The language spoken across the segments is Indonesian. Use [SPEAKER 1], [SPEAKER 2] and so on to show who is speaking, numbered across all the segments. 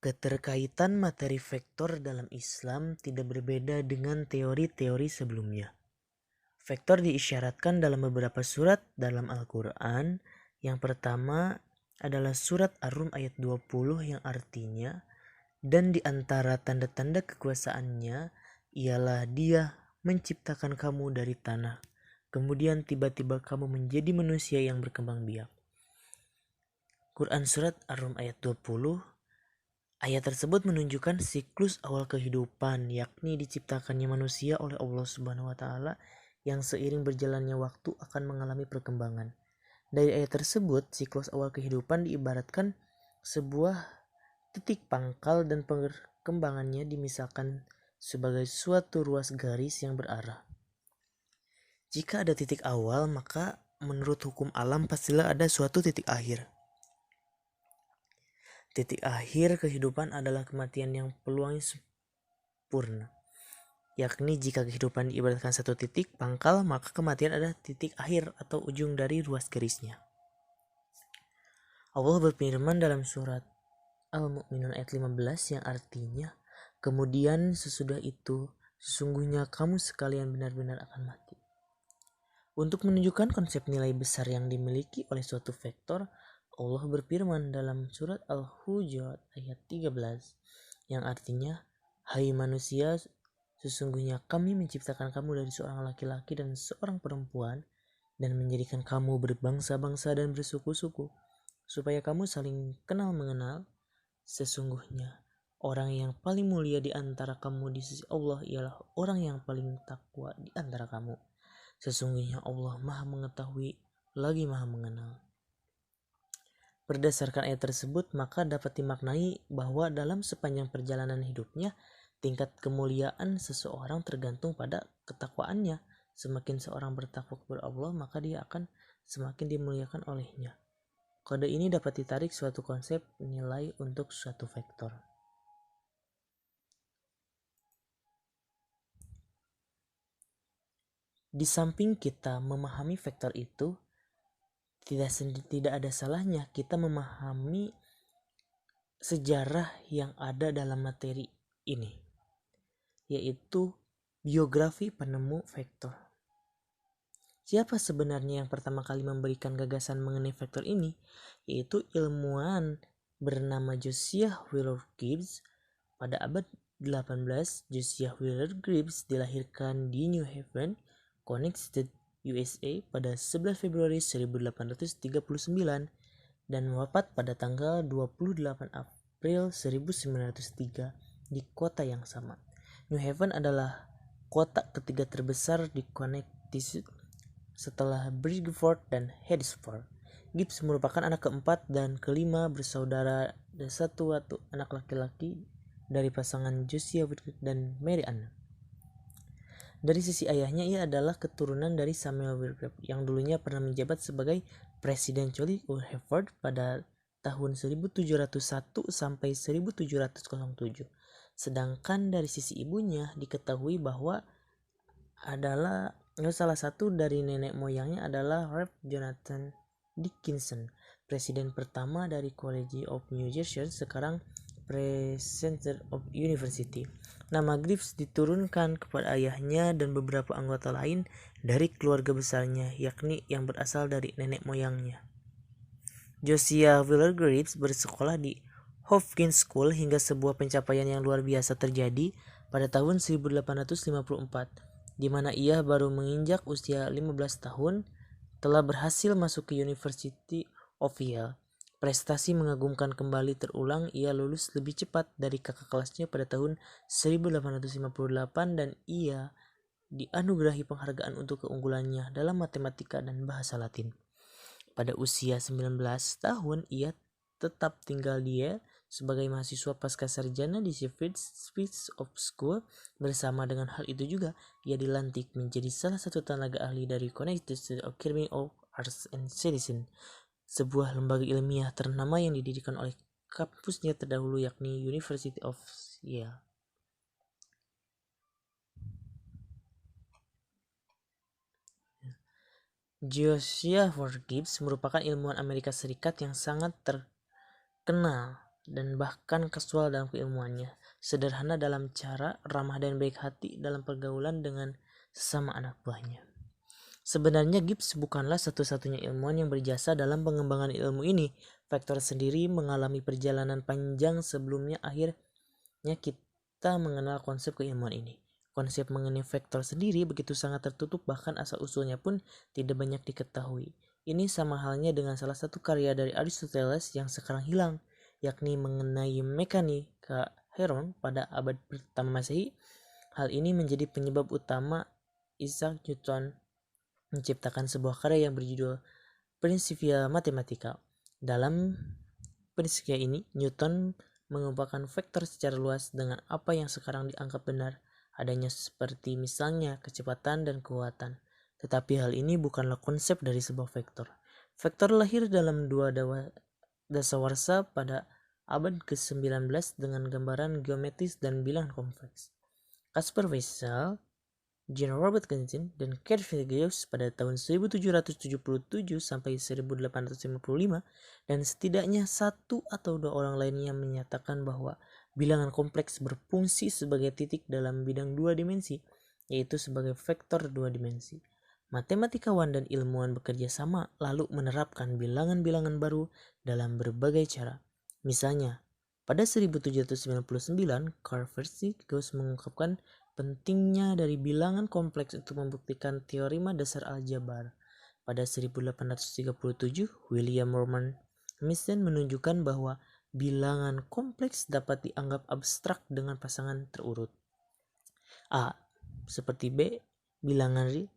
[SPEAKER 1] Keterkaitan materi vektor dalam Islam tidak berbeda dengan teori-teori sebelumnya. Vektor diisyaratkan dalam beberapa surat dalam Al-Quran. Yang pertama adalah surat Ar-Rum ayat 20 yang artinya, dan di antara tanda-tanda kekuasaannya ialah Dia menciptakan kamu dari tanah, kemudian tiba-tiba kamu menjadi manusia yang berkembang biak. Quran surat Ar-Rum ayat 20. Ayat tersebut menunjukkan siklus awal kehidupan, yakni diciptakannya manusia oleh Allah Subhanahu wa taala yang seiring berjalannya waktu akan mengalami perkembangan. Dari ayat tersebut, siklus awal kehidupan diibaratkan sebuah titik pangkal dan perkembangannya dimisalkan sebagai suatu ruas garis yang berarah. Jika ada titik awal, maka menurut hukum alam pastilah ada suatu titik akhir. Titik akhir kehidupan adalah kematian yang peluangnya sempurna. Yakni jika kehidupan diibaratkan satu titik pangkal, maka kematian adalah titik akhir atau ujung dari ruas garisnya. Allah berfirman dalam surat Al-Mu'minun ayat 15 yang artinya, kemudian sesudah itu sesungguhnya kamu sekalian benar-benar akan mati. Untuk menunjukkan konsep nilai besar yang dimiliki oleh suatu vektor, Allah berfirman dalam surat Al-Hujurat ayat 13 yang artinya, hai manusia, sesungguhnya kami menciptakan kamu dari seorang laki-laki dan seorang perempuan dan menjadikan kamu berbangsa-bangsa dan bersuku-suku supaya kamu saling kenal mengenal. Sesungguhnya orang yang paling mulia di antara kamu di sisi Allah ialah orang yang paling takwa di antara kamu. Sesungguhnya Allah Maha Mengetahui lagi Maha Mengenal. Berdasarkan ayat tersebut, maka dapat dimaknai bahwa dalam sepanjang perjalanan hidupnya, tingkat kemuliaan seseorang tergantung pada ketakwaannya. Semakin seorang bertakwa kepada Allah, maka dia akan semakin dimuliakan olehnya. Kode ini dapat ditarik suatu konsep nilai untuk suatu vektor. Di samping kita memahami vektor itu, tidak ada salahnya kita memahami sejarah yang ada dalam materi ini, yaitu biografi penemu vektor. Siapa sebenarnya yang pertama kali memberikan gagasan mengenai vektor ini? Yaitu ilmuwan bernama Josiah Willard Gibbs. Pada abad 18, Josiah Willard Gibbs dilahirkan di New Haven, Connecticut, USA pada 11 Februari 1839 dan wafat pada tanggal 28 April 1903 di kota yang sama. New Haven adalah kota ketiga terbesar di Connecticut setelah Bridgeport dan Harrisburg. Gibbs merupakan anak keempat dan kelima bersaudara dan satu anak laki-laki dari pasangan Josiah Whitfield dan Mary Ann. Dari sisi ayahnya, ia adalah keturunan dari Samuel Whitfield yang dulunya pernah menjabat sebagai Presiden College of Harvard pada tahun 1701 sampai 1707. Sedangkan dari sisi ibunya diketahui bahwa adalah salah satu dari nenek moyangnya adalah Rev. Jonathan Dickinson, presiden pertama dari College of New Jersey, sekarang President of University. Nama Gibbs diturunkan kepada ayahnya dan beberapa anggota lain dari keluarga besarnya, yakni yang berasal dari nenek moyangnya. Josiah Willard Gibbs bersekolah di Hopkins School hingga sebuah pencapaian yang luar biasa terjadi pada tahun 1854, di mana ia baru menginjak usia 15 tahun telah berhasil masuk ke University of Yale. Prestasi mengagumkan kembali terulang, ia lulus lebih cepat dari kakak kelasnya pada tahun 1858 dan ia dianugerahi penghargaan untuk keunggulannya dalam matematika dan bahasa Latin. Pada usia 19 tahun, ia tetap tinggal di Yale sebagai mahasiswa pasca sarjana di Sheffield of School. Bersama dengan hal itu juga, ia dilantik menjadi salah satu tenaga ahli dari Connecticut Academy of Arts and Sciences, sebuah lembaga ilmiah ternama yang didirikan oleh kampusnya terdahulu, yakni University of Yale. Josiah Willard Gibbs merupakan ilmuwan Amerika Serikat yang sangat terkenal dan bahkan kasual dalam keilmuannya, sederhana dalam cara, ramah dan baik hati dalam pergaulan dengan sesama anak buahnya. Sebenarnya Gibbs bukanlah satu-satunya ilmuwan yang berjasa dalam pengembangan ilmu ini. Vektor sendiri mengalami perjalanan panjang sebelumnya akhirnya kita mengenal konsep keilmuan ini. Konsep mengenai vektor sendiri begitu sangat tertutup, bahkan asal-usulnya pun tidak banyak diketahui. Ini sama halnya dengan salah satu karya dari Aristoteles yang sekarang hilang, yakni mengenai mekanika heron pada abad pertama Masehi. Hal ini menjadi penyebab utama Isaac Newton menciptakan sebuah karya yang berjudul Principia Mathematica. Dalam Principia ini, Newton mengumpulkan vektor secara luas dengan apa yang sekarang dianggap benar adanya, seperti misalnya kecepatan dan kekuatan. Tetapi hal ini bukanlah konsep dari sebuah vektor. Vektor lahir dalam dua dasawarsa pada abad ke-19 dengan gambaran geometris dan bilangan kompleks. Caspar Weissel, Jean Robert Gentzin, dan Cartesius pada tahun 1777 sampai 1855, dan setidaknya satu atau dua orang lainnya menyatakan bahwa bilangan kompleks berfungsi sebagai titik dalam bidang dua dimensi, yaitu sebagai vektor dua dimensi. Matematikawan dan ilmuwan bekerja sama lalu menerapkan bilangan-bilangan baru dalam berbagai cara. Misalnya, pada 1799, Carl Friedrich mengungkapkan pentingnya dari bilangan kompleks untuk membuktikan teorema dasar aljabar. Pada 1837, William Norman Mason menunjukkan bahwa bilangan kompleks dapat dianggap abstrak dengan pasangan terurut A seperti B bilangan real.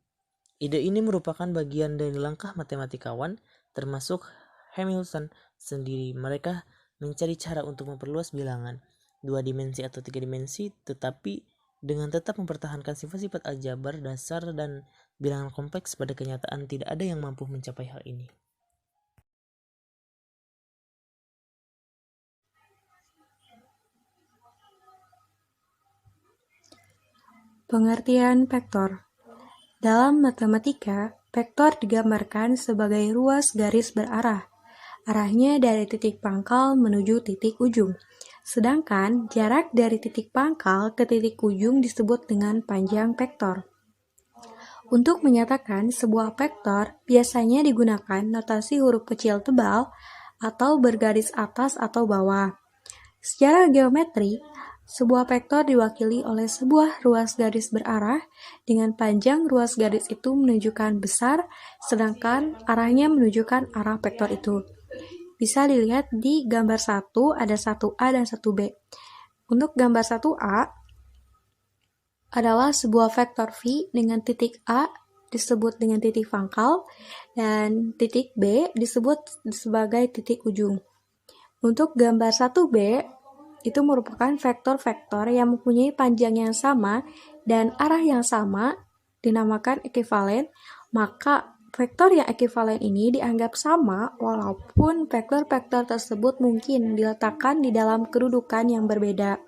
[SPEAKER 1] Ide ini merupakan bagian dari langkah matematikawan, termasuk Hamilton sendiri. Mereka mencari cara untuk memperluas bilangan dua dimensi atau tiga dimensi, tetapi dengan tetap mempertahankan sifat-sifat aljabar dasar dan bilangan kompleks. Pada kenyataan tidak ada yang mampu mencapai hal ini.
[SPEAKER 2] Pengertian vektor. Dalam matematika, vektor digambarkan sebagai ruas garis berarah. Arahnya dari titik pangkal menuju titik ujung. Sedangkan jarak dari titik pangkal ke titik ujung disebut dengan panjang vektor. Untuk menyatakan sebuah vektor, biasanya digunakan notasi huruf kecil tebal atau bergaris atas atau bawah. Secara geometri, sebuah vektor diwakili oleh sebuah ruas garis berarah dengan panjang ruas garis itu menunjukkan besar, sedangkan arahnya menunjukkan arah vektor itu. Bisa dilihat di gambar 1 ada 1A dan 1B. Untuk gambar 1A adalah sebuah vektor V dengan titik A disebut dengan titik pangkal dan titik B disebut sebagai titik ujung. Untuk gambar 1B itu merupakan vektor-vektor yang mempunyai panjang yang sama dan arah yang sama, dinamakan ekivalen. Maka vektor yang ekivalen ini dianggap sama walaupun vektor-vektor tersebut mungkin diletakkan di dalam kedudukan yang berbeda.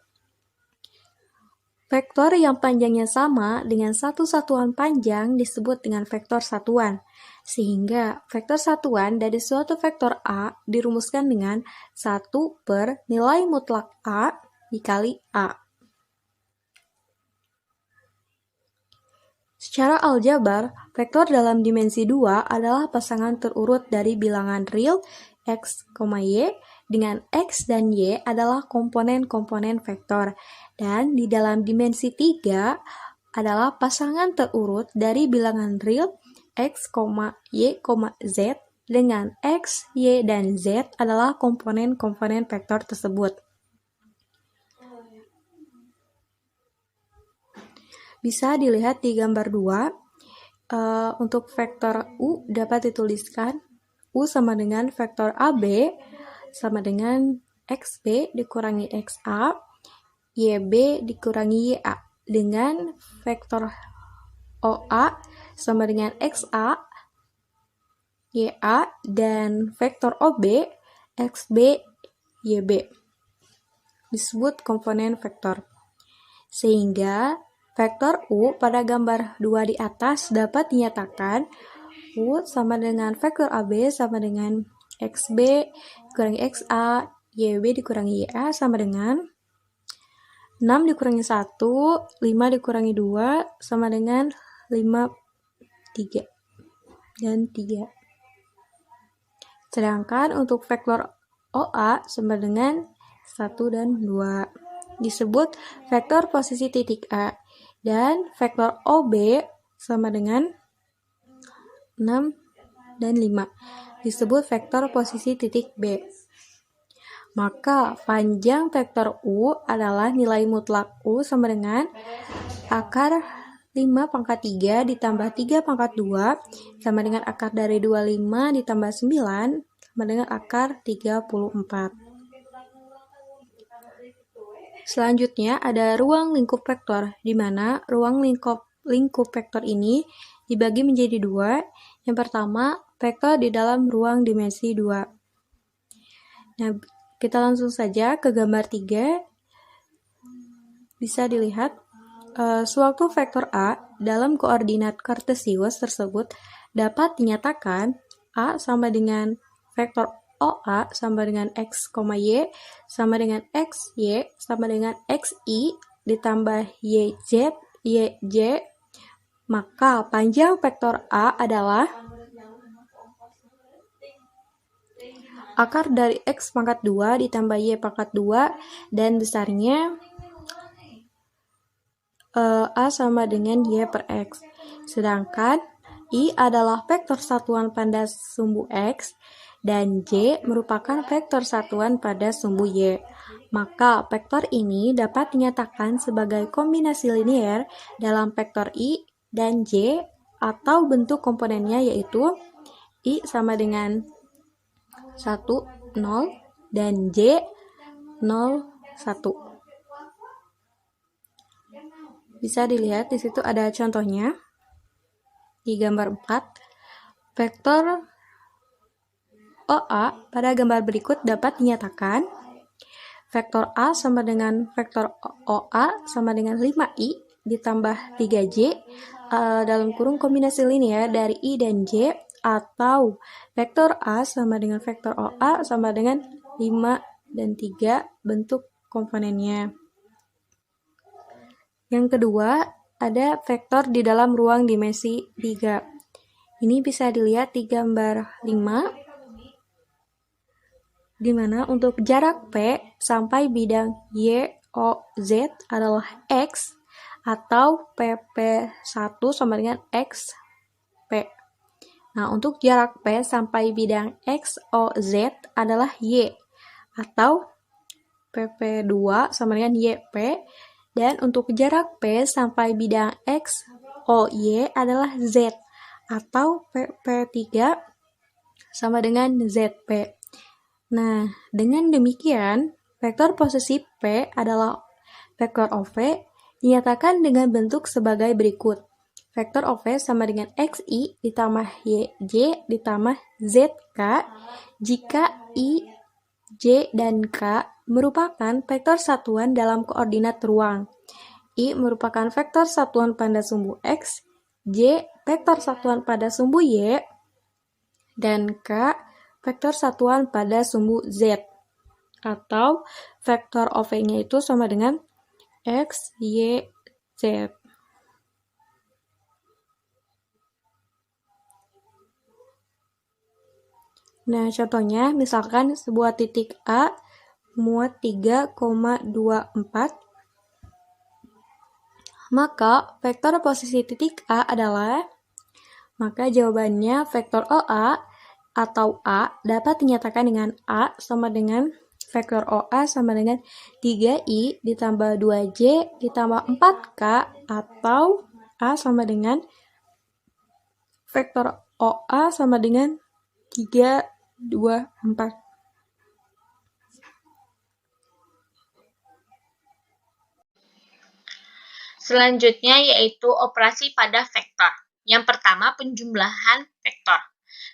[SPEAKER 2] Vektor yang panjangnya sama dengan satu satuan panjang disebut dengan vektor satuan, sehingga vektor satuan dari suatu vektor A dirumuskan dengan 1 per nilai mutlak A dikali A. Secara aljabar, vektor dalam dimensi 2 adalah pasangan terurut dari bilangan real x, y dengan x dan y adalah komponen-komponen vektor. Dan di dalam dimensi 3 adalah pasangan terurut dari bilangan real x, y, z dengan x, y, dan z adalah komponen-komponen vektor tersebut. Bisa dilihat di gambar 2, untuk vektor U dapat dituliskan U sama dengan vektor AB sama dengan XB dikurangi XA, YB dikurangi YA, dengan vektor OA sama dengan XA, YA, dan vektor OB, XB, YB. Disebut komponen vektor. Sehingga vektor U pada gambar 2 di atas dapat dinyatakan U sama dengan vektor AB sama dengan XB kurangi XA, YB dikurangi YA sama dengan 6 dikurangi 1, 5 dikurangi 2 sama dengan 5, 3, dan 3. Sedangkan untuk vektor OA sama dengan 1 dan 2. Disebut vektor posisi titik A. Dan vektor OB sama dengan 6 dan 5. Disebut vektor posisi titik B. Maka panjang vektor U adalah nilai mutlak U sama dengan akar 5 pangkat 3 ditambah 3 pangkat 2 sama dengan akar dari 25 ditambah 9 sama dengan akar 34. Selanjutnya ada ruang lingkup vektor, di mana ruang lingkup vektor ini dibagi menjadi dua. Yang pertama, vektor di dalam ruang dimensi 2. Nah, kita langsung saja ke gambar 3. Bisa dilihat, sewaktu vektor A dalam koordinat kartesius tersebut dapat dinyatakan A sama dengan vektor OA sama dengan X, Y sama dengan XY sama dengan XI ditambah YJ, maka panjang vektor A adalah akar dari X pangkat 2 ditambah Y pangkat 2 dan besarnya A sama dengan Y per X. Sedangkan I adalah vektor satuan pada sumbu X dan J merupakan vektor satuan pada sumbu Y. Maka vektor ini dapat dinyatakan sebagai kombinasi linear dalam vektor I dan J atau bentuk komponennya yaitu I sama dengan 1, 0 dan J 0, 1. Bisa dilihat di situ ada contohnya di gambar 4. Vektor OA pada gambar berikut dapat dinyatakan vektor A sama dengan vektor OA sama dengan 5I ditambah 3J dalam kurung kombinasi linear dari I dan J, atau vektor A sama dengan vektor OA sama dengan 5 dan 3 bentuk komponennya. Yang kedua, ada vektor di dalam ruang dimensi 3. Ini bisa dilihat di gambar 5, di mana untuk jarak P sampai bidang Y, O, Z adalah X, atau PP1 sama dengan X, P. Nah, untuk jarak P sampai bidang X, O, Z adalah Y, atau PP2 sama dengan YP. Dan untuk jarak P sampai bidang X, O, Y adalah Z, atau PP3 sama dengan ZP. Nah, dengan demikian, vektor posisi P adalah vektor OV dinyatakan dengan bentuk sebagai berikut. Vektor OV sama dengan XI ditambah YJ ditambah ZK jika I, J, dan K merupakan vektor satuan dalam koordinat ruang. I merupakan vektor satuan pada sumbu X, J vektor satuan pada sumbu Y, dan K vektor satuan pada sumbu Z. Atau vektor OV-nya itu sama dengan X, Y, Z. Nah, contohnya misalkan sebuah titik A muat 3,24, maka vektor posisi titik A adalah, maka jawabannya vektor OA atau A dapat dinyatakan dengan A sama dengan vektor OA sama dengan 3I ditambah 2J ditambah 4K, atau A sama dengan vektor OA sama dengan 3, 2, 4.
[SPEAKER 3] Selanjutnya yaitu operasi pada vektor. Yang pertama, penjumlahan vektor.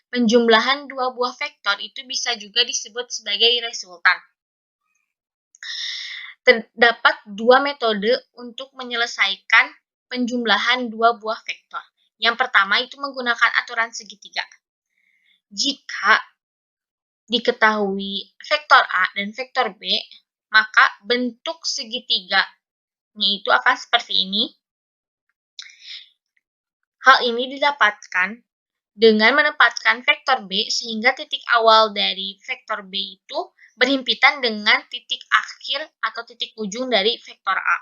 [SPEAKER 3] Penjumlahan dua buah vektor itu bisa juga disebut sebagai resultan. Terdapat dua metode untuk menyelesaikan penjumlahan dua buah vektor. Yang pertama itu menggunakan aturan segitiga. Jika diketahui vektor A dan vektor B, maka bentuk segitiganya itu akan seperti ini. Hal ini didapatkan dengan menempatkan vektor B sehingga titik awal dari vektor B itu berhimpitan dengan titik akhir atau titik ujung dari vektor A.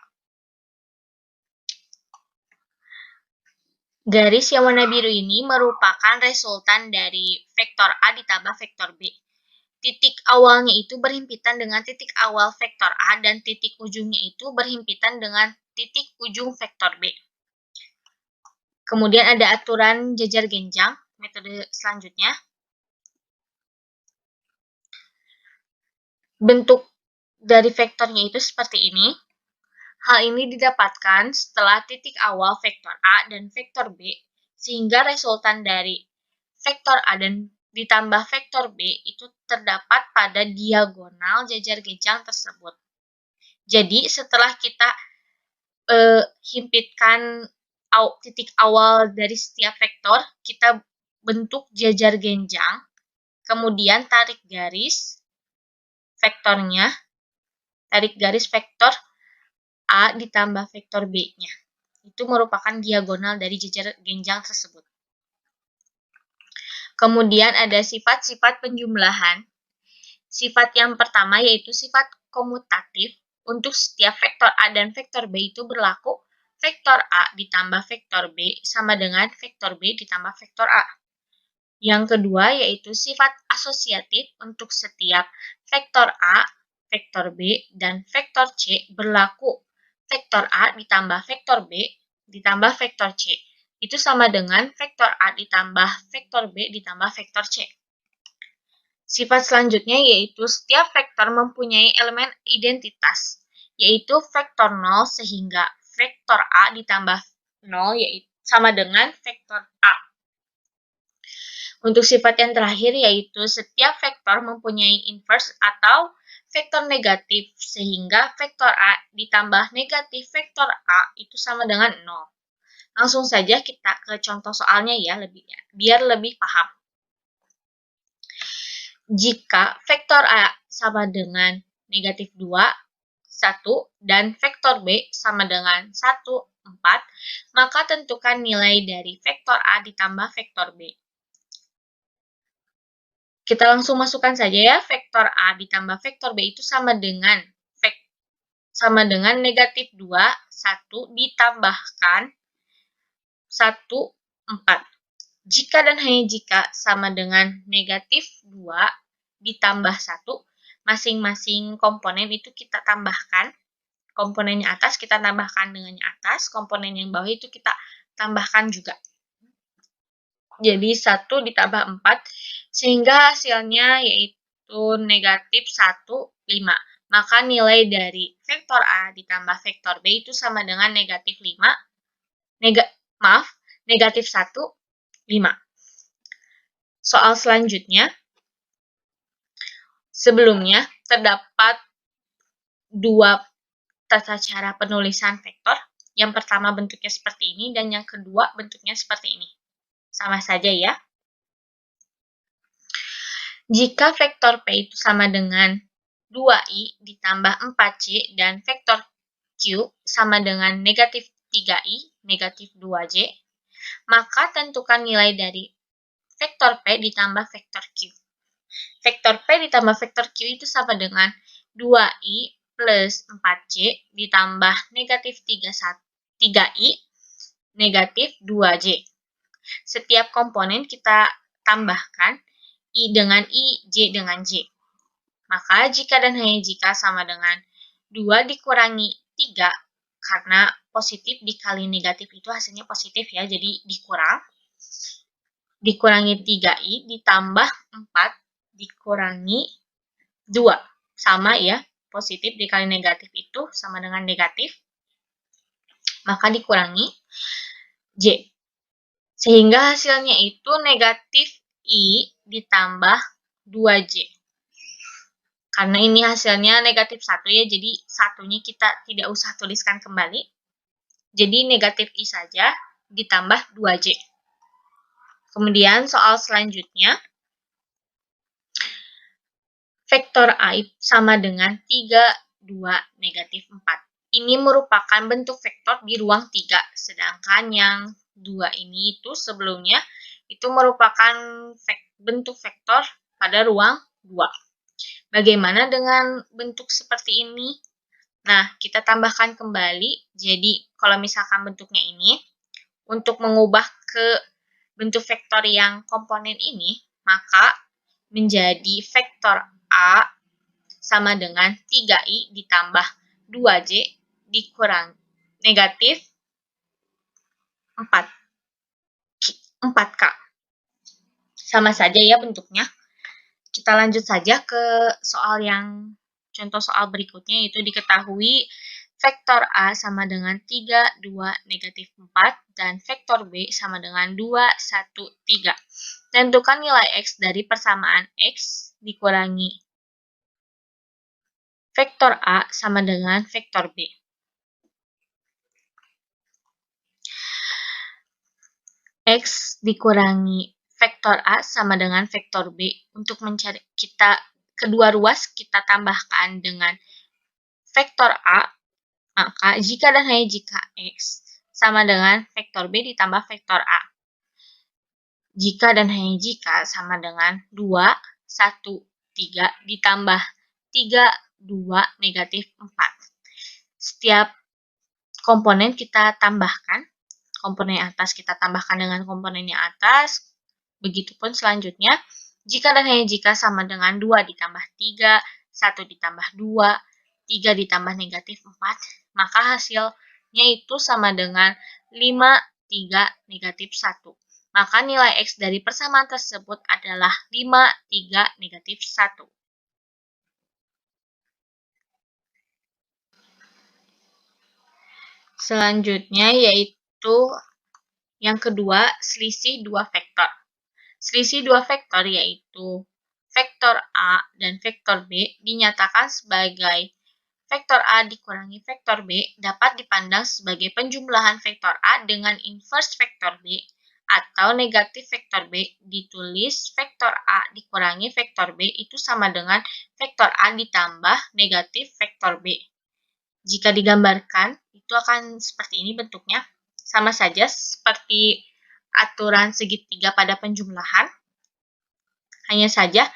[SPEAKER 3] Garis yang warna biru ini merupakan resultan dari vektor A ditambah vektor B. Titik awalnya itu berhimpitan dengan titik awal vektor A dan titik ujungnya itu berhimpitan dengan titik ujung vektor B. Kemudian ada aturan jejar genjang, metode selanjutnya. Bentuk dari vektornya itu seperti ini. Hal ini didapatkan setelah titik awal vektor A dan vektor B, sehingga resultan dari vektor A dan ditambah vektor B itu terdapat pada diagonal jejar genjang tersebut. Jadi setelah kita himpitkan titik awal dari setiap vektor, kita bentuk jejar genjang, kemudian tarik garis vektornya, tarik garis vektor A ditambah vektor B-nya. Itu merupakan diagonal dari jejar genjang tersebut. Kemudian ada sifat-sifat penjumlahan. Sifat yang pertama yaitu sifat komutatif. Untuk setiap vektor A dan vektor B itu berlaku vektor A ditambah vektor B sama dengan vektor B ditambah vektor A. Yang kedua yaitu sifat asosiatif. Untuk setiap vektor A, vektor B, dan vektor C berlaku vektor A ditambah vektor B ditambah vektor C. Itu sama dengan vektor A ditambah vektor B ditambah vektor C. Sifat selanjutnya yaitu setiap vektor mempunyai elemen identitas, yaitu vektor 0 sehingga vektor A ditambah 0 yaitu sama dengan vektor A. Untuk sifat yang terakhir yaitu setiap vektor mempunyai inverse atau vektor negatif sehingga vektor A ditambah negatif vektor A itu sama dengan 0. Langsung saja kita ke contoh soalnya ya, biar lebih paham. Jika vektor A sama dengan negatif 2, 1, dan vektor B sama dengan 1, 4, maka tentukan nilai dari vektor A ditambah vektor B. Kita langsung masukkan saja ya, vektor A ditambah vektor B itu sama dengan negatif 2, 1 ditambahkan 1, 4. Jika dan hanya jika sama dengan negatif 2 ditambah 1, masing-masing komponen itu kita tambahkan. Komponen yang atas kita tambahkan dengan yang atas, komponen yang bawah itu kita tambahkan juga. Jadi 1 ditambah 4, sehingga hasilnya yaitu negatif 1, 5. Maka nilai dari vektor A ditambah vektor B itu sama dengan negatif 5, negatif 1, 5. Soal selanjutnya, sebelumnya terdapat dua tata cara penulisan vektor. Yang pertama bentuknya seperti ini dan yang kedua bentuknya seperti ini. Sama saja ya. Jika vektor P itu sama dengan 2i ditambah 4j dan vektor Q sama dengan negatif 3i, negatif 2j, maka tentukan nilai dari vektor P ditambah vektor Q. Vektor P ditambah vektor Q itu sama dengan 2i plus 4j ditambah negatif 3i, negatif 2j. Setiap komponen kita tambahkan I dengan I, J dengan J. Maka jika dan hanya jika sama dengan 2 dikurangi 3, karena positif dikali negatif itu hasilnya positif ya, jadi dikurang. Dikurangi 3i ditambah 4 dikurangi 2. Sama ya, positif dikali negatif itu sama dengan negatif. Maka dikurangi J. Sehingga hasilnya itu negatif I ditambah 2J. Karena ini hasilnya negatif 1 ya, jadi satunya kita tidak usah tuliskan kembali. Jadi negatif I saja ditambah 2J. Kemudian soal selanjutnya, vektor A sama dengan 3, 2, negatif 4. Ini merupakan bentuk vektor di ruang 3, sedangkan yang 2 ini itu sebelumnya itu merupakan bentuk vektor pada ruang 2. Bagaimana dengan bentuk seperti ini? Nah, kita tambahkan kembali. Jadi, kalau misalkan bentuknya ini, untuk mengubah ke bentuk vektor yang komponen ini, maka menjadi vektor A sama dengan 3i ditambah 2j dikurang negatif 4k. Sama saja ya bentuknya. Kita lanjut saja ke contoh soal berikutnya, yaitu diketahui vektor A sama dengan 3, 2, negatif 4, dan vektor B sama dengan 2, 1, 3. Tentukan nilai X dari persamaan X dikurangi vektor A sama dengan vektor B. X dikurangi vektor A sama dengan vektor B. Untuk mencari kedua ruas kita tambahkan dengan vektor A, maka jika dan hanya jika X sama dengan vektor B ditambah vektor A. Jika dan hanya jika sama dengan 2, 1, 3 ditambah 3, 2, negatif 4. Setiap komponen kita tambahkan, komponen yang atas kita tambahkan dengan komponen yang atas. Begitupun selanjutnya, jika dan hanya jika sama dengan 2 ditambah 3, 1 ditambah 2, 3 ditambah negatif 4, maka hasilnya itu sama dengan 5, 3, negatif 1. Maka nilai X dari persamaan tersebut adalah 5, 3, negatif 1. Selanjutnya yaitu yang kedua, selisih dua vektor. Selisih dua vektor yaitu vektor A dan vektor B dinyatakan sebagai vektor A dikurangi vektor B dapat dipandang sebagai penjumlahan vektor A dengan inverse vektor B, atau negatif vektor B ditulis vektor A dikurangi vektor B itu sama dengan vektor A ditambah negatif vektor B. Jika digambarkan, itu akan seperti ini bentuknya. Sama saja seperti aturan segitiga pada penjumlahan. Hanya saja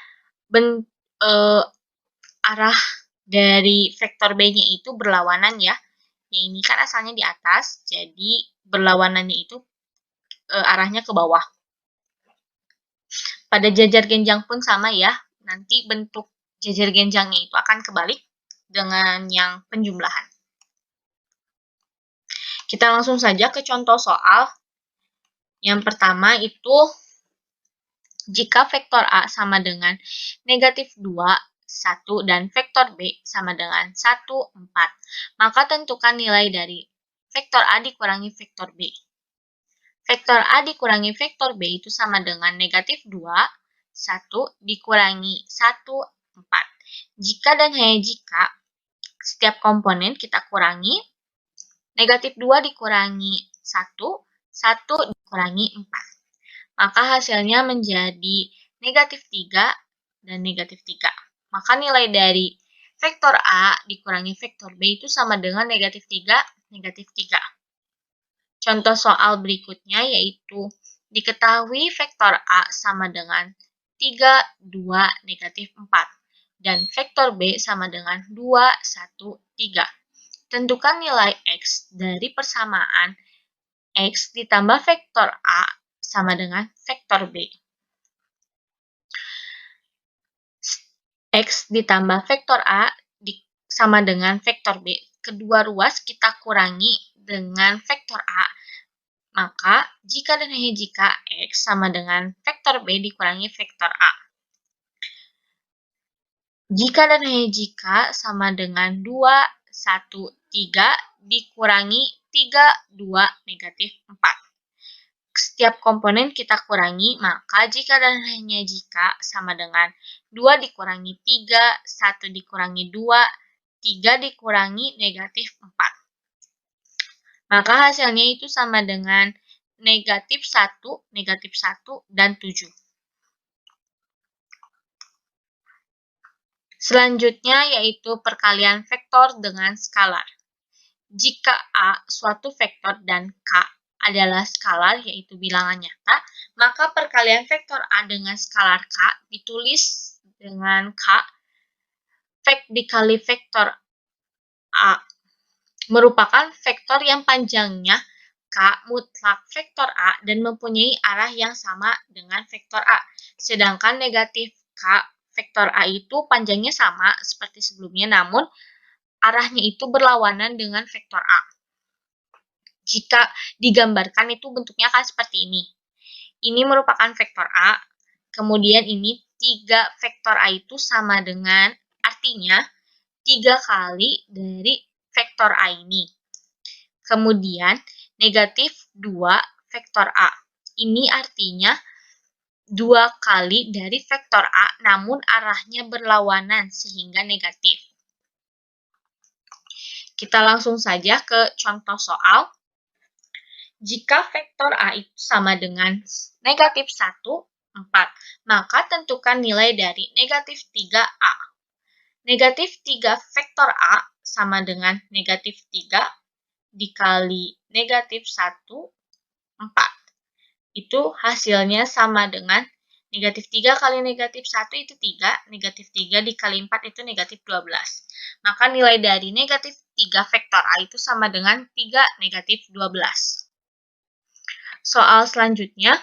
[SPEAKER 3] arah dari vektor B-nya itu berlawanan ya. Yang ini kan asalnya di atas, jadi berlawanannya itu arahnya ke bawah. Pada jajar genjang pun sama ya. Nanti bentuk jajar genjangnya itu akan kebalik dengan yang penjumlahan. Kita langsung saja ke contoh soal. Yang pertama itu, jika vektor A sama dengan negatif 2, 1, dan vektor B sama dengan 1, 4, maka tentukan nilai dari vektor A dikurangi vektor B. Vektor A dikurangi vektor B itu sama dengan negatif 2, 1, dikurangi 1, 4. Jika dan hanya jika setiap komponen kita kurangi, negatif 2 dikurangi 1, 1 dikurangi 4. Maka hasilnya menjadi negatif 3 dan negatif 3. Maka nilai dari vektor A dikurangi vektor B itu sama dengan negatif 3, negatif 3. Contoh soal berikutnya yaitu, diketahui vektor A sama dengan 3, 2, negatif 4. Dan vektor B sama dengan 2, 1, 3. Tentukan nilai X dari persamaan X ditambah vektor A sama dengan vektor B. X ditambah vektor A sama dengan vektor B. Kedua ruas kita kurangi dengan vektor A. Maka, jika dan hanya jika X sama dengan vektor B dikurangi vektor A. Jika dan hanya jika sama dengan 2, 1, 3 dikurangi 3, 2, negatif 4. Setiap komponen kita kurangi, maka jika dan hanya jika sama dengan 2 dikurangi 3, 1 dikurangi 2, 3 dikurangi negatif 4. Maka hasilnya itu sama dengan negatif 1, dan 7. Selanjutnya yaitu perkalian vektor dengan skalar. Jika A suatu vektor dan K adalah skalar yaitu bilangan nyata, maka perkalian vektor A dengan skalar K ditulis dengan K dikali vektor A merupakan vektor yang panjangnya K mutlak vektor A dan mempunyai arah yang sama dengan vektor A. Sedangkan negatif K vektor A itu panjangnya sama seperti sebelumnya, namun arahnya itu berlawanan dengan vektor A. Jika digambarkan itu bentuknya akan seperti ini. Ini merupakan vektor A, kemudian ini 3 vektor A itu sama dengan, artinya 3 kali dari vektor A ini. Kemudian negatif 2 vektor A. Ini artinya 2 kali dari vektor A, namun arahnya berlawanan sehingga negatif. Kita langsung saja ke contoh soal. Jika vektor A itu sama dengan negatif 1, 4, maka tentukan nilai dari negatif 3A. Negatif 3 vektor A sama dengan negatif 3 dikali negatif 1, 4. Itu hasilnya sama dengan negatif 3 kali negatif 1 itu 3, negatif 3 dikali 4 itu negatif 12. Maka nilai dari negatif 3 vektor A itu sama dengan 3 negatif 12. Soal selanjutnya,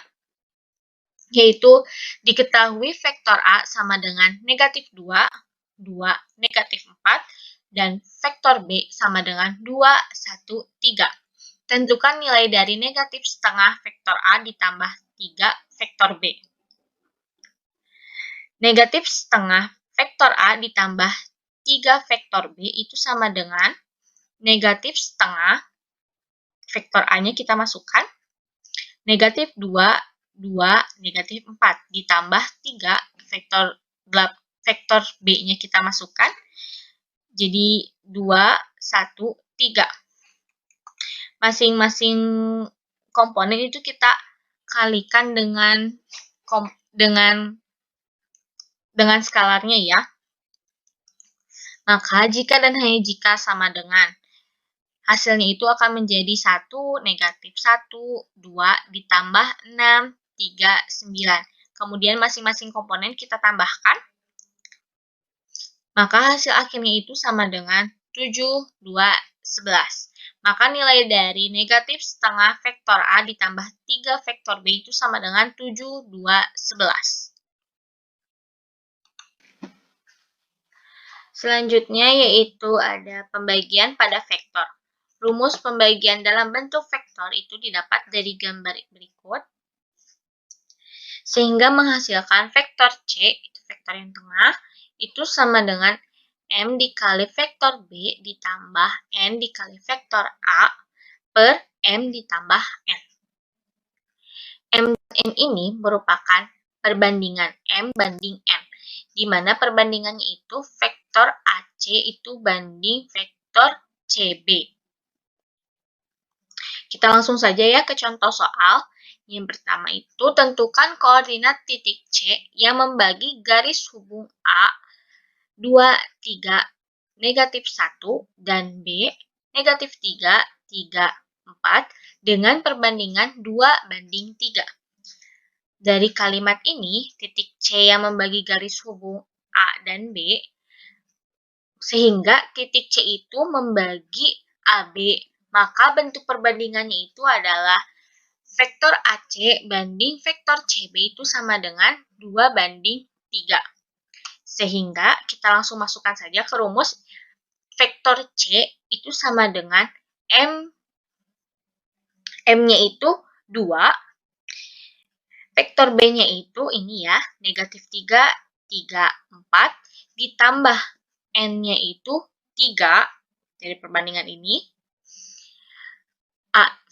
[SPEAKER 3] yaitu diketahui vektor A sama dengan negatif 2, 2, negatif 4, dan vektor B sama dengan 2, 1, 3. Tentukan nilai dari negatif setengah vektor A ditambah 3 vektor B. Negatif setengah vektor A ditambah 3 vektor B itu sama dengan negatif setengah vektor A-nya kita masukkan, negatif 2, 2, negatif 4, ditambah 3 vektor B-nya kita masukkan, jadi 2, 1, 3. Masing-masing komponen itu kita kalikan dengan skalarnya ya. Maka jika dan hanya jika sama dengan, hasilnya itu akan menjadi 1, negatif 1, 2, ditambah 6, 3, 9. Kemudian masing-masing komponen kita tambahkan. Maka hasil akhirnya itu sama dengan 7, 2, 11. Maka nilai dari negatif setengah vektor A ditambah 3 vektor B itu sama dengan 7, 2, 11. Selanjutnya yaitu ada pembagian pada vektor. Rumus pembagian dalam bentuk vektor itu didapat dari gambar berikut. Sehingga menghasilkan vektor C, itu vektor yang tengah, itu sama dengan M dikali vektor B ditambah N dikali vektor A per M ditambah N. M dan N ini merupakan perbandingan M banding N, di mana perbandingannya itu vektor AC itu banding vektor CB. Kita langsung saja ya ke contoh soal. Yang pertama itu tentukan koordinat titik C yang membagi garis hubung A 2, 3, negatif 1, dan B, negatif 3, 3, 4, dengan perbandingan 2 banding 3. Dari kalimat ini, titik C yang membagi garis hubung A dan B, sehingga titik C itu membagi AB, maka bentuk perbandingannya itu adalah vektor AC banding vektor CB itu sama dengan 2 banding 3. Sehingga kita langsung masukkan saja ke rumus. Vektor C itu sama dengan M-nya itu 2. Vektor B-nya itu ini ya, negatif 3, 3, 4. Ditambah N-nya itu 3 dari perbandingan ini.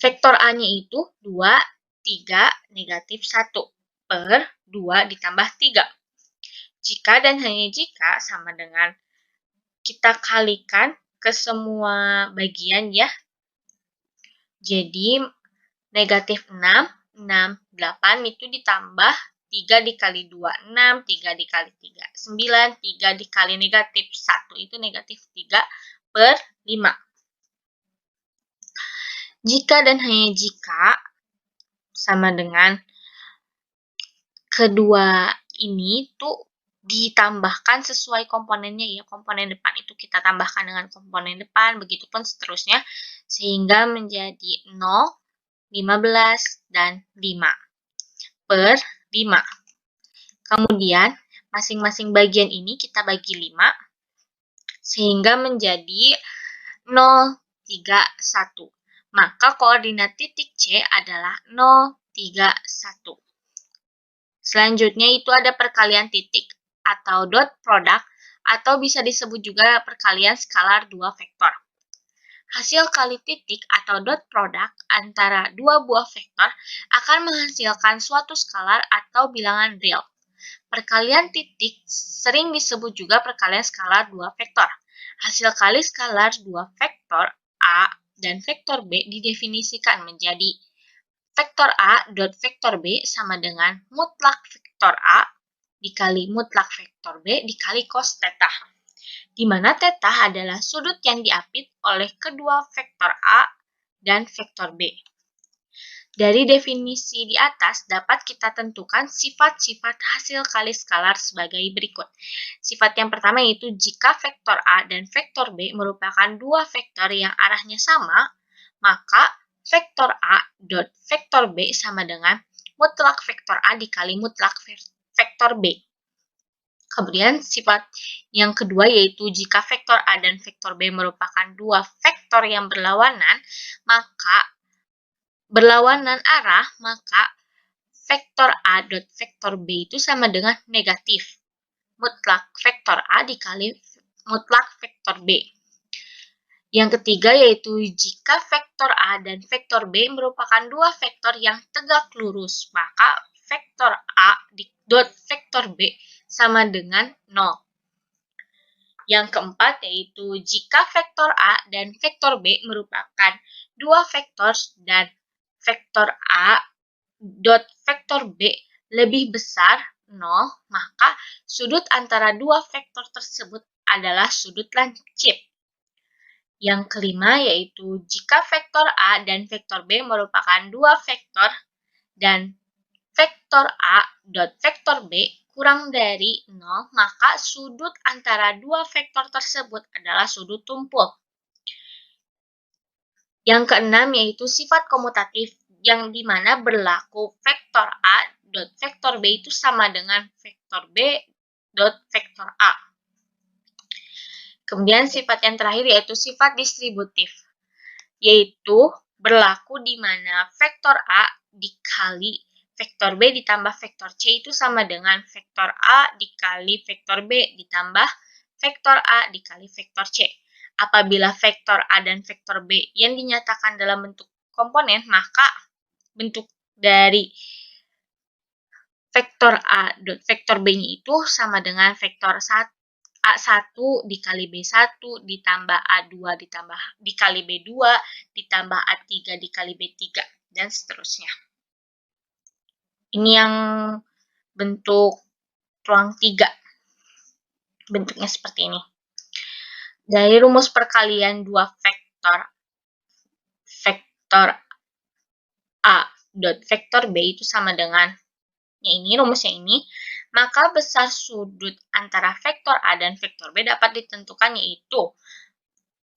[SPEAKER 3] Vektor A-nya itu 2, 3, negatif 1 per 2 ditambah 3. Jika dan hanya jika sama dengan kita kalikan ke semua bagian ya. Jadi negatif 6, 6, 8 itu ditambah 3 dikali 2, 6, 3 dikali 3, 9, 3 dikali negatif 1, itu negatif 3 per 5. Jika dan hanya jika sama dengan kedua ini tuh ditambahkan sesuai komponennya ya. Komponen depan itu kita tambahkan dengan komponen depan, begitupun seterusnya, sehingga menjadi 0, 15, dan 5 per 5. Kemudian, masing-masing bagian ini kita bagi 5, sehingga menjadi 0, 3, 1. Maka koordinat titik C adalah 0, 3, 1. Selanjutnya itu ada perkalian titik atau dot product, atau bisa disebut juga perkalian skalar dua vektor. Hasil kali titik atau dot product antara dua buah vektor akan menghasilkan suatu skalar atau bilangan real. Perkalian titik sering disebut juga perkalian skalar dua vektor. Hasil kali skalar dua vektor A dan vektor B didefinisikan menjadi vektor A dot vektor B sama dengan mutlak vektor A dikali mutlak vektor B dikali cos theta, di mana theta adalah sudut yang diapit oleh kedua vektor A dan vektor B. Dari definisi di atas dapat kita tentukan sifat-sifat hasil kali skalar sebagai berikut. Sifat yang pertama yaitu jika vektor A dan vektor B merupakan dua vektor yang arahnya sama, maka vektor A dot vektor B sama dengan mutlak vektor A dikali mutlak vektor B. Kemudian sifat yang kedua yaitu jika vektor A dan vektor B merupakan dua vektor yang berlawanan arah, maka vektor A dot vektor B itu sama dengan negatif mutlak vektor A dikali mutlak vektor B. Yang ketiga yaitu jika vektor A dan vektor B merupakan dua vektor yang tegak lurus, maka vektor A dot vektor B sama dengan 0. Yang keempat yaitu jika vektor A dan vektor B merupakan dua vektor dan vektor A dot vektor B lebih besar 0, maka sudut antara dua vektor tersebut adalah sudut lancip. Yang kelima yaitu jika vektor A dan vektor B merupakan dua vektor dan vektor A dot vektor B kurang dari 0, maka sudut antara dua vektor tersebut adalah sudut tumpul. Yang keenam yaitu sifat komutatif, yang dimana berlaku vektor A dot vektor B itu sama dengan vektor B dot vektor A. Kemudian sifat yang terakhir yaitu sifat distributif, yaitu berlaku di mana vektor A dikali vektor B ditambah vektor C itu sama dengan vektor A dikali vektor B ditambah vektor A dikali vektor C. Apabila vektor A dan vektor B yang dinyatakan dalam bentuk komponen, maka bentuk dari vektor A dot vektor B-nya itu sama dengan vektor A1 dikali B1 ditambah A2 dikali B2 ditambah A3 dikali B3 dan seterusnya. Ini yang bentuk ruang 3. Bentuknya seperti ini. Dari rumus perkalian dua vektor A dot vektor B itu sama dengan rumusnya ini, maka besar sudut antara vektor A dan vektor B dapat ditentukan yaitu,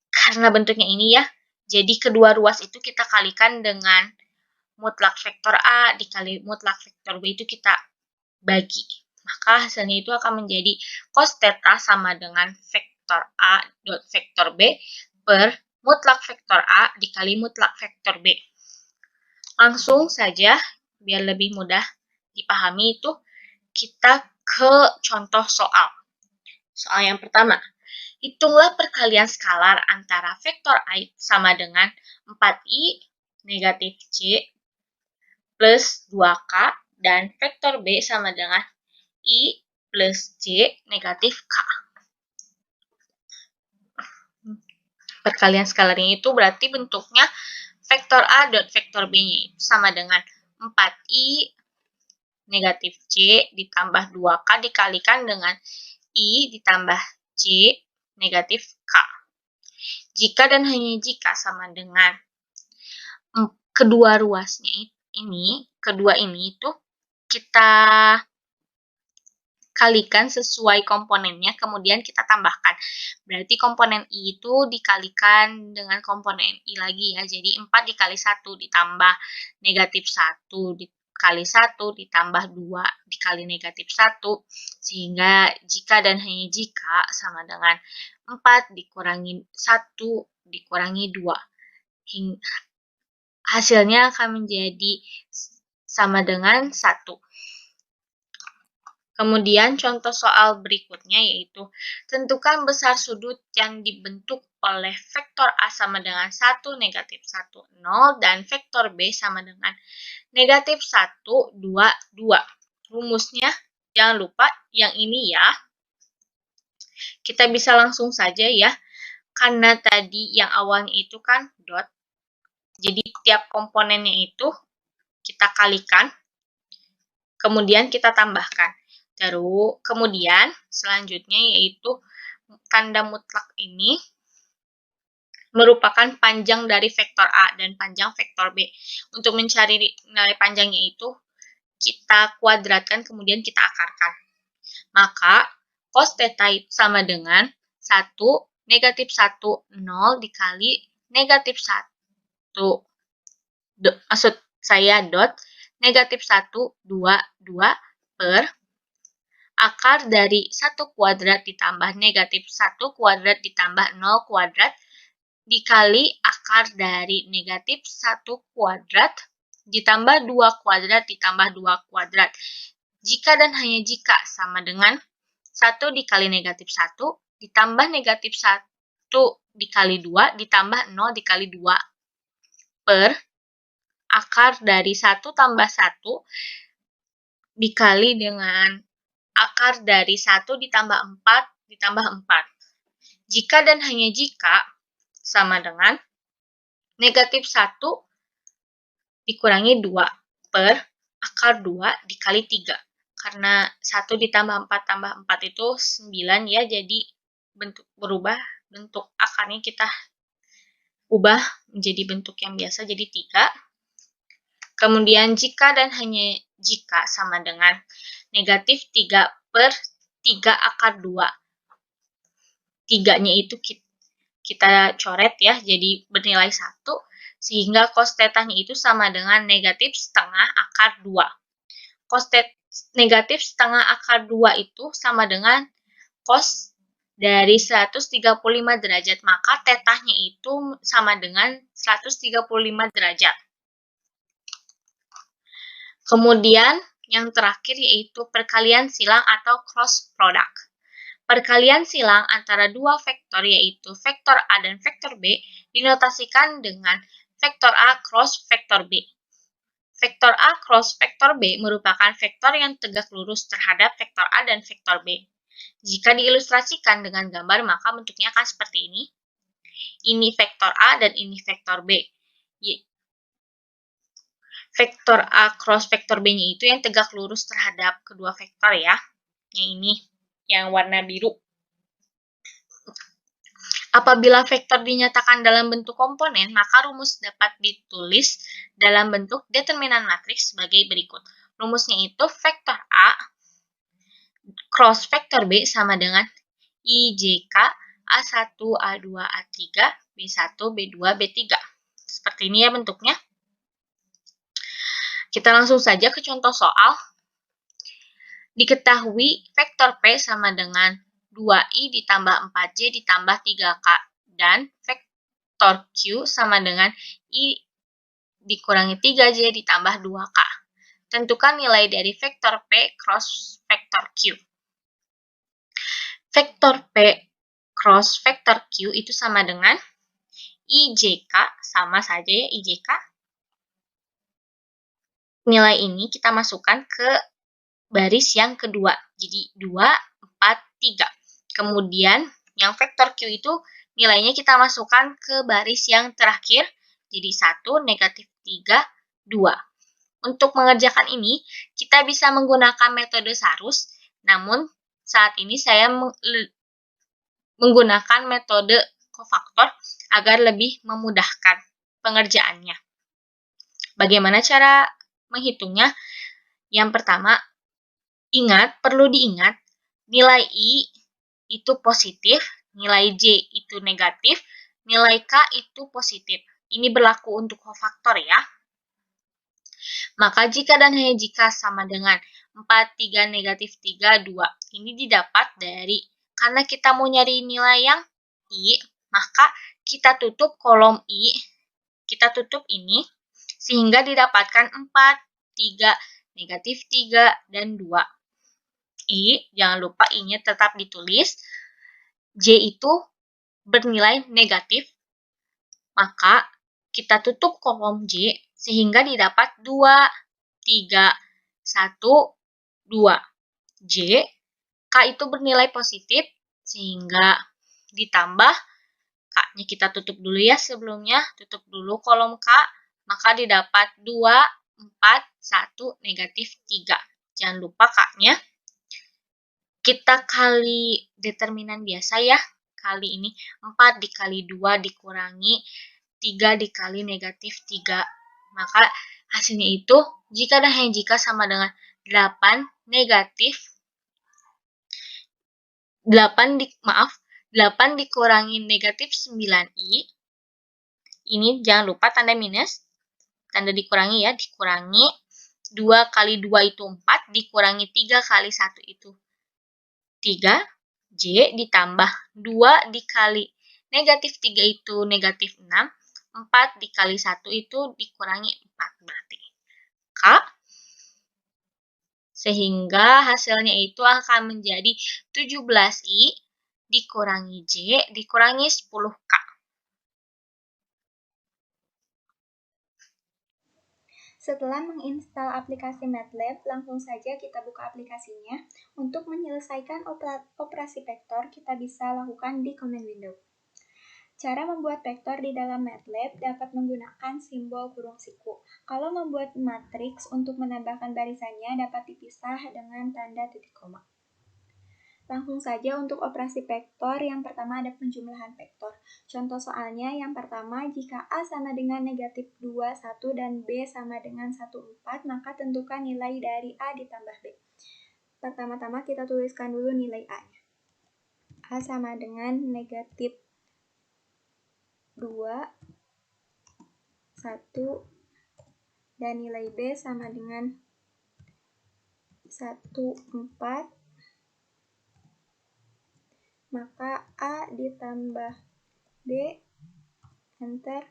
[SPEAKER 3] karena bentuknya ini ya, jadi kedua ruas itu kita kalikan dengan mutlak vektor A dikali mutlak vektor B itu kita bagi. Maka hasilnya itu akan menjadi cos theta sama dengan vektor A dot vektor B per mutlak vektor A dikali mutlak vektor B. Langsung saja, biar lebih mudah dipahami itu, kita ke contoh soal. Soal yang pertama, hitunglah perkalian skalar antara vektor I sama dengan 4I negatif C plus 2K dan vektor B sama dengan I plus J negatif K. Perkalian skalarnya itu berarti bentuknya vektor A dot vektor B-nya sama dengan 4I negatif C ditambah 2K dikalikan dengan I ditambah C negatif K. Jika dan hanya jika sama dengan kedua ruasnya kedua ini itu kita kalikan sesuai komponennya, kemudian kita tambahkan. Berarti komponen I itu dikalikan dengan komponen I lagi ya. Jadi 4 dikali 1 ditambah negatif 1 dikali 1 ditambah 2 dikali negatif 1. Sehingga jika dan hanya jika sama dengan 4 dikurangi 1 dikurangi 2. Hasilnya akan menjadi sama dengan 1. Kemudian contoh soal berikutnya yaitu tentukan besar sudut yang dibentuk oleh vektor A sama dengan 1, negatif 1, 0, dan vektor B sama dengan negatif 1, 2, 2. Rumusnya jangan lupa yang ini ya. Kita bisa langsung saja ya, karena tadi yang awalnya itu kan dot. Jadi tiap komponennya itu kita kalikan, kemudian kita tambahkan. Terus, kemudian selanjutnya yaitu tanda mutlak ini merupakan panjang dari vektor A dan panjang vektor B. Untuk mencari nilai panjangnya itu, kita kuadratkan kemudian kita akarkan. Maka, cos theta sama dengan 1, negatif 1, 0 dikali negatif 1. Maksud saya dot, negatif 1, 2, 2 per akar dari 1 kuadrat ditambah negatif 1 kuadrat ditambah 0 kuadrat dikali akar dari negatif 1 kuadrat ditambah 2 kuadrat ditambah 2 kuadrat. Jika dan hanya jika sama dengan 1 dikali negatif 1 ditambah negatif 1 dikali 2 ditambah 0 dikali 2 per akar dari 1 tambah 1 dikali dengan akar dari 1 ditambah 4 ditambah 4. Jika dan hanya jika sama dengan negatif 1 dikurangi 2 per akar 2 dikali 3. Karena 1 ditambah 4 tambah 4 itu 9 ya, jadi berubah bentuk akarnya kita ubah menjadi bentuk yang biasa, jadi 3. Kemudian jika dan hanya jika sama dengan negatif 3 per 3 akar 2. 3-nya itu kita coret ya, jadi bernilai 1. Sehingga cos theta-nya itu sama dengan negatif setengah akar 2. Negatif setengah akar 2 itu sama dengan cos dari 135 derajat. Maka theta-nya itu sama dengan 135 derajat. Kemudian yang terakhir yaitu perkalian silang atau cross product. Perkalian silang antara dua vektor yaitu vektor A dan vektor B dinotasikan dengan vektor A cross vektor B. Vektor A cross vektor B merupakan vektor yang tegak lurus terhadap vektor A dan vektor B. Jika diilustrasikan dengan gambar maka bentuknya akan seperti ini. Ini vektor A dan ini vektor B. Vektor A cross vektor B-nya itu yang tegak lurus terhadap kedua vektor ya. Yang ini, yang warna biru. Apabila vektor dinyatakan dalam bentuk komponen, maka rumus dapat ditulis dalam bentuk determinan matriks sebagai berikut. Rumusnya itu vektor A cross vektor B sama dengan IJK A1, A2, A3, B1, B2, B3. Seperti ini ya bentuknya. Kita langsung saja ke contoh soal. Diketahui vektor P sama dengan 2i ditambah 4j ditambah 3k dan vektor Q sama dengan i dikurangi 3j ditambah 2k. Tentukan nilai dari vektor P cross vektor Q. Vektor P cross vektor Q itu sama dengan IJK, sama saja ya IJK. Nilai ini kita masukkan ke baris yang kedua. Jadi 2, 4, 3. Kemudian yang vektor Q itu nilainya kita masukkan ke baris yang terakhir. Jadi 1, negatif 3, 2. Untuk mengerjakan ini, kita bisa menggunakan metode Sarus, namun saat ini saya menggunakan metode kofaktor agar lebih memudahkan pengerjaannya. Bagaimana cara menghitungnya? Yang pertama, perlu diingat, nilai I itu positif, nilai J itu negatif, nilai K itu positif. Ini berlaku untuk kofaktor ya. Maka jika dan hanya jika sama dengan 4, 3, negatif 3, 2. Ini didapat dari, karena kita mau nyari nilai yang I, maka kita tutup kolom I, kita tutup ini, sehingga didapatkan 4, 3, negatif 3, dan 2. I, jangan lupa I-nya tetap ditulis. J itu bernilai negatif, maka kita tutup kolom J sehingga didapat 2, 3, 1, 2. J, K itu bernilai positif sehingga ditambah, K-nya kita tutup dulu ya sebelumnya, tutup dulu kolom K, maka didapat 2, 4, 1, negatif 3. Jangan lupa K-nya kita kali determinan biasa ya, kali ini 4 dikali 2 dikurangi 3 dikali negatif 3. Maka hasilnya itu, jika dan hanya jika sama dengan 8 dikurangi negatif 9i. Ini jangan lupa tanda minus, tanda dikurangi ya, dikurangi 2 kali 2 itu 4, dikurangi 3 kali 1 itu 3, J ditambah 2 dikali negatif 3 itu negatif 6, 4 dikali 1 itu dikurangi 4, berarti K, sehingga hasilnya itu akan menjadi 17I dikurangi J dikurangi 10K.
[SPEAKER 4] Setelah menginstal aplikasi MATLAB, langsung saja kita buka aplikasinya. Untuk menyelesaikan operasi vektor, kita bisa lakukan di command window. Cara membuat vektor di dalam MATLAB dapat menggunakan simbol kurung siku. Kalau membuat matriks, untuk menambahkan barisannya dapat dipisah dengan tanda titik koma. Langsung saja untuk operasi vektor, yang pertama ada penjumlahan vektor. Contoh soalnya yang pertama, jika A sama dengan negatif 2, 1, dan B sama dengan 1, 4, maka tentukan nilai dari A ditambah B. Pertama-tama kita tuliskan dulu nilai A-nya. A sama dengan negatif 2, 1, dan nilai B sama dengan 1, 4, maka A ditambah B, enter,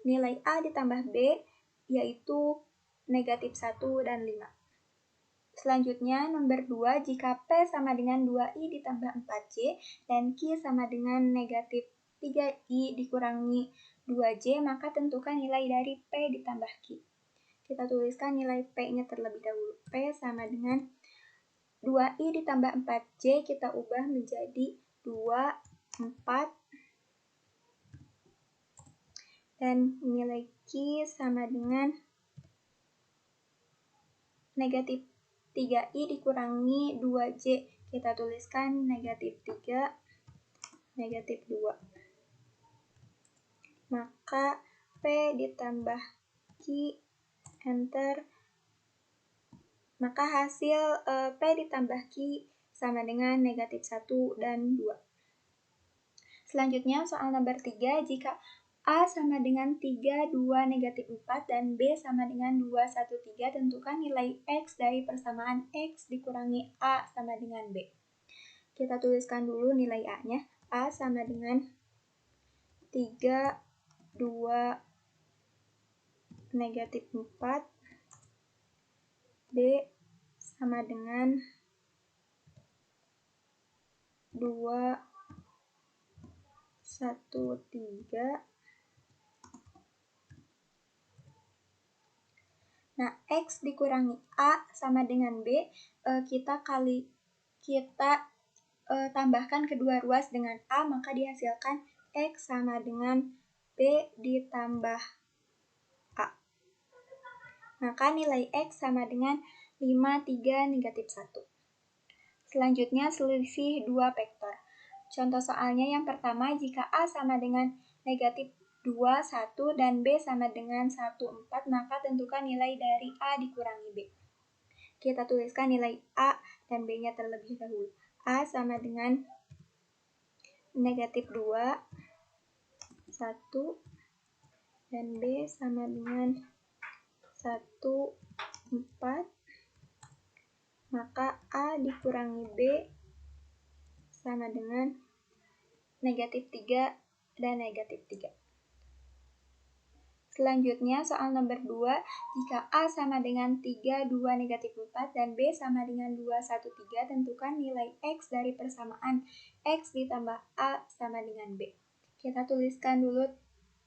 [SPEAKER 4] nilai A ditambah B yaitu negatif 1 dan 5. Selanjutnya nomor 2, jika P sama dengan 2I ditambah 4J dan Q sama dengan negatif 3I dikurangi 2J, maka tentukan nilai dari P ditambah Q. Kita tuliskan nilai P-nya terlebih dahulu. P sama dengan 2I ditambah 4J, kita ubah menjadi 2, 4, dan nilai Q sama dengan negatif 3I dikurangi 2J, kita tuliskan negatif 3, negatif 2. Maka P ditambah Q, enter, maka hasil P ditambah Q sama dengan negatif 1 dan 2. Selanjutnya soal nomor 3, jika A sama dengan 3, 2, negatif 4, dan B sama dengan 2, 1, 3, tentukan nilai X dari persamaan X dikurangi A sama dengan B. Kita tuliskan dulu nilai A-nya. A sama dengan 3, 2, negatif 4, B sama dengan 2, 1, 3. Nah, X dikurangi A sama dengan B, kita tambahkan kedua ruas dengan A, maka dihasilkan X sama dengan B ditambah A. maka nilai X sama dengan 5, 3, negatif 1. Selanjutnya selisih 2 vektor. Contoh soalnya yang pertama, jika A sama dengan negatif 2, 1, dan B sama dengan 1, 4, maka tentukan nilai dari A dikurangi B. Kita tuliskan nilai A dan B-nya terlebih dahulu. A sama dengan negatif 2, 1, dan B sama dengan 1, 4, maka A dikurangi B sama dengan negatif 3 dan negatif 3. Selanjutnya soal nomor 2, jika A sama dengan 3, 2, negatif 4, dan B sama dengan 2, 1, 3, tentukan nilai X dari persamaan X ditambah A sama dengan B. Kita tuliskan dulu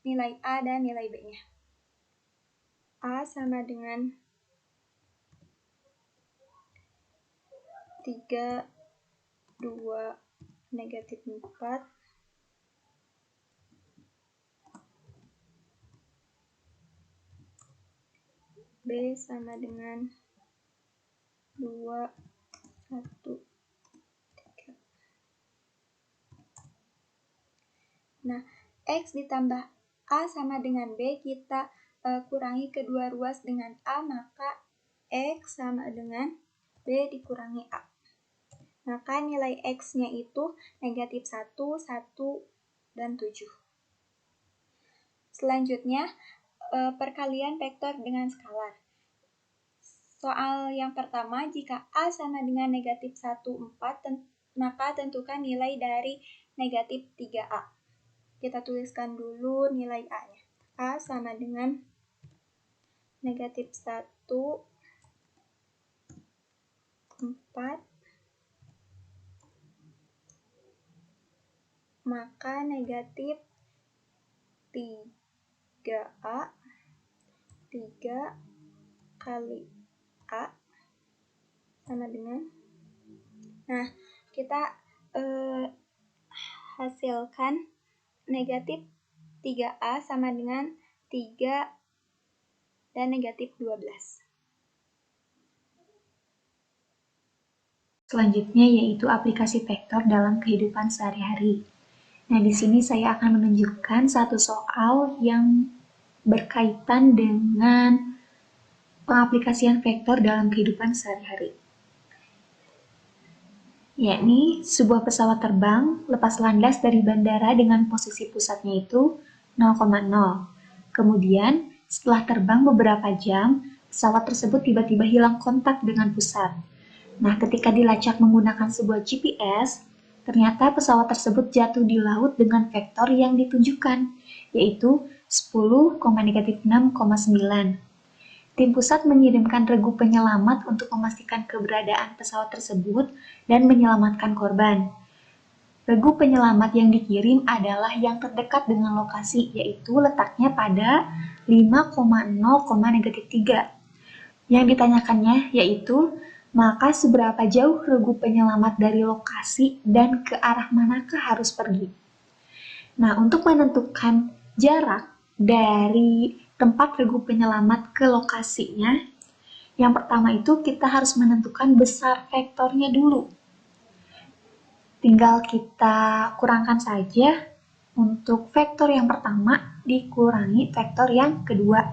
[SPEAKER 4] nilai A dan nilai B-nya. A sama dengan 3, 2, negatif 4, B sama dengan 2, 1, 3. Nah, X ditambah A sama dengan B, kita kurangi kedua ruas dengan A, maka X sama dengan B dikurangi A. Maka nilai X-nya itu negatif 1, 1, dan 7. Selanjutnya, perkalian vektor dengan skalar. Soal yang pertama, jika A sama dengan negatif 1, 4, maka tentukan nilai dari negatif 3A. Kita tuliskan dulu nilai A-nya. A sama dengan negatif 1, 4, maka negatif 3A, 3 kali A sama dengan, nah kita hasilkan negatif 3A sama dengan 3 dan negatif 12.
[SPEAKER 5] Selanjutnya yaitu aplikasi vektor dalam kehidupan sehari-hari. Nah, di sini saya akan menunjukkan satu soal yang berkaitan dengan pengaplikasian vektor dalam kehidupan sehari-hari. Yakni sebuah pesawat terbang lepas landas dari bandara dengan posisi pusatnya itu 0,0. Kemudian, setelah terbang beberapa jam, pesawat tersebut tiba-tiba hilang kontak dengan pusat. Nah, ketika dilacak menggunakan sebuah GPS, ternyata pesawat tersebut jatuh di laut dengan vektor yang ditunjukkan, yaitu 10,-6,9. Tim pusat mengirimkan regu penyelamat untuk memastikan keberadaan pesawat tersebut dan menyelamatkan korban. Regu penyelamat yang dikirim adalah yang terdekat dengan lokasi, yaitu letaknya pada 5,0,-3. Yang ditanyakannya yaitu, maka seberapa jauh regu penyelamat dari lokasi dan ke arah manakah harus pergi? Nah, untuk menentukan jarak dari tempat regu penyelamat ke lokasinya, yang pertama itu kita harus menentukan besar vektornya dulu. Tinggal kita kurangkan saja untuk vektor yang pertama dikurangi vektor yang kedua.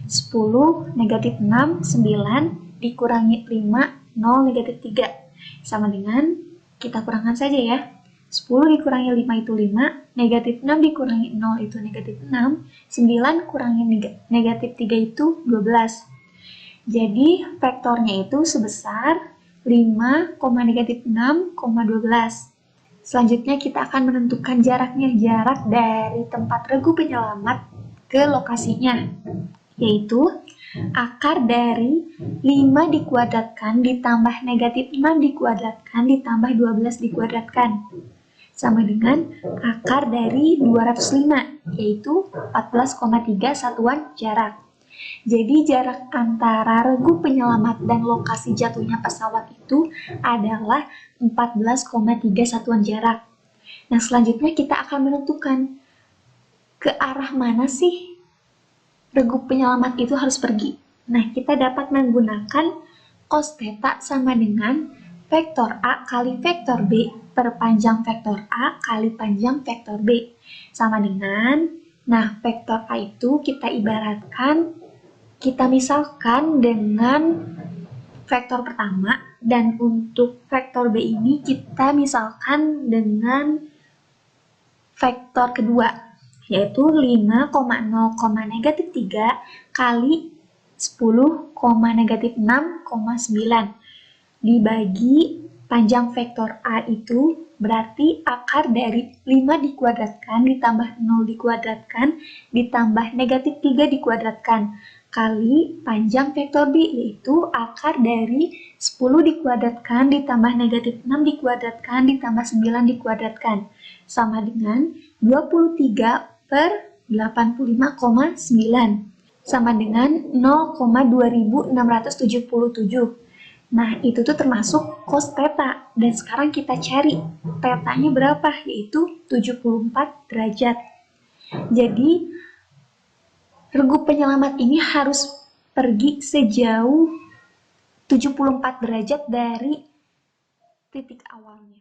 [SPEAKER 5] 10, negatif 6, 9, dikurangi 5, 0, negatif 3. Sama dengan, kita kurangkan saja ya. 10 dikurangi 5 itu 5, negatif 6 dikurangi 0 itu negatif 6, 9 kurangi negatif 3 itu 12. Jadi, vektornya itu sebesar 5, negatif 6, 12. Selanjutnya kita akan menentukan jaraknya, jarak dari tempat regu penyelamat ke lokasinya, yaitu akar dari 5 dikuadratkan ditambah negatif 6 dikuadratkan ditambah 12 dikuadratkan. Sama dengan akar dari 205, yaitu 14,3 satuan jarak. Jadi jarak antara regu penyelamat dan lokasi jatuhnya pesawat itu adalah 14,3 satuan jarak. Nah, selanjutnya kita akan menentukan ke arah mana sih regu penyelamat itu harus pergi. Nah, kita dapat menggunakan cos theta sama dengan vektor A kali vektor B per panjang vektor A kali panjang vektor B. Sama dengan, nah vektor A itu kita ibaratkan, kita misalkan dengan vektor pertama, dan untuk vektor B ini kita misalkan dengan vektor kedua, yaitu 5,0, -3 kali 10, -6,9 dibagi panjang vektor A itu berarti akar dari 5 dikuadratkan ditambah 0 dikuadratkan ditambah -3 dikuadratkan kali panjang vektor B, yaitu akar dari 10 dikuadratkan ditambah -6 dikuadratkan ditambah 9 dikuadratkan sama dengan 23 per 85,9 sama dengan 0,2677. Nah, itu tuh termasuk cos theta. Dan sekarang kita cari theta-nya berapa, yaitu 74 derajat. Jadi, regu penyelamat ini harus pergi sejauh 74 derajat dari titik awalnya.